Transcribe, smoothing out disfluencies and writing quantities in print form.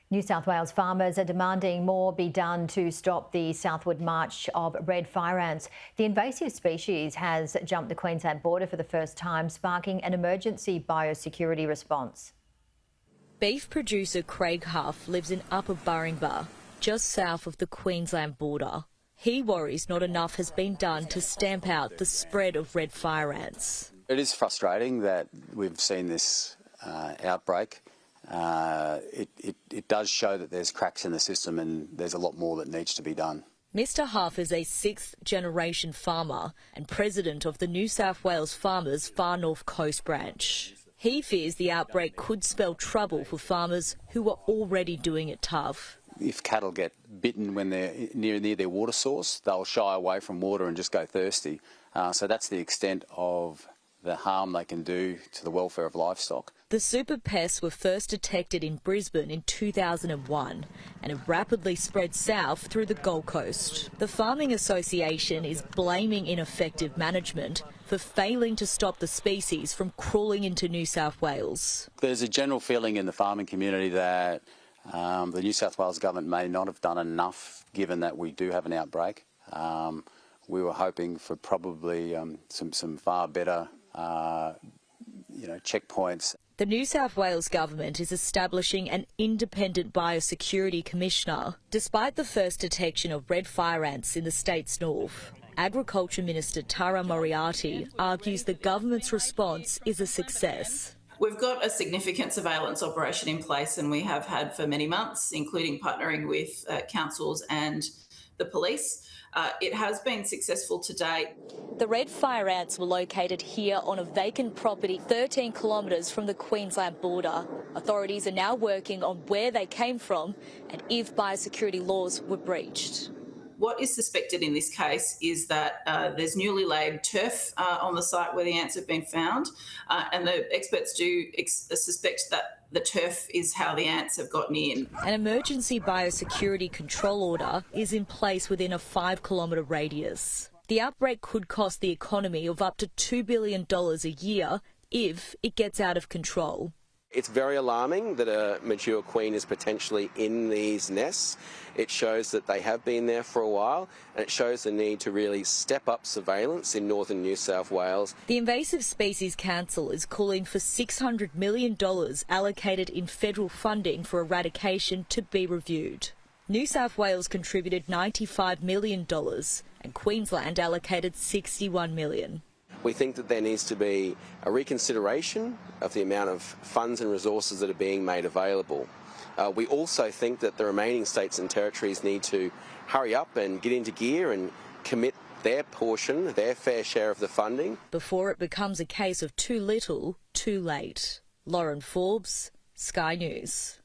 New South Wales farmers are demanding more be done to stop the southward march of red fire ants. The invasive species has jumped the Queensland border for the first time, sparking an emergency biosecurity response. Beef producer Craig Huff lives in Upper Burringba, just south of the Queensland border. He worries not enough has been done to stamp out the spread of red fire ants. It is frustrating that we've seen this outbreak. It does show that there's cracks in the system and there's a lot more that needs to be done. Mr Huff is a sixth-generation farmer and president of the New South Wales Farmers Far North Coast branch. He fears the outbreak could spell trouble for farmers who are already doing it tough. If cattle get bitten when they're near their water source, they'll shy away from water and just go thirsty. So that's the extent of the harm they can do to the welfare of livestock. The super pests were first detected in Brisbane in 2001 and have rapidly spread south through the Gold Coast. The Farming Association is blaming ineffective management for failing to stop the species from crawling into New South Wales. There's a general feeling in the farming community that the New South Wales government may not have done enough, given that we do have an outbreak. We were hoping for probably some far better checkpoints. The New South Wales government is establishing an independent biosecurity commissioner, despite the first detection of red fire ants in the state's north. Agriculture Minister Tara Moriarty argues the government's response is a success. We've got a significant surveillance operation in place, and we have had for many months, including partnering with councils and the police. It has been successful to date. The red fire ants were located here on a vacant property 13 kilometres from the Queensland border. Authorities are now working on where they came from and if biosecurity laws were breached. What is suspected in this case is that there's newly laid turf on the site where the ants have been found, and the experts do suspect that the turf is how the ants have gotten in. An emergency biosecurity control order is in place within a 5-kilometre radius. The outbreak could cost the economy of up to $2 billion a year if it gets out of control. It's very alarming that a mature queen is potentially in these nests. It shows that they have been there for a while, and it shows the need to really step up surveillance in northern New South Wales. The Invasive Species Council is calling for $600 million allocated in federal funding for eradication to be reviewed. New South Wales contributed $95 million and Queensland allocated $61 million. We think that there needs to be a reconsideration of the amount of funds and resources that are being made available. We also think that the remaining states and territories need to hurry up and get into gear and commit their portion, their fair share of the funding. Before it becomes a case of too little, too late. Lauren Forbes, Sky News.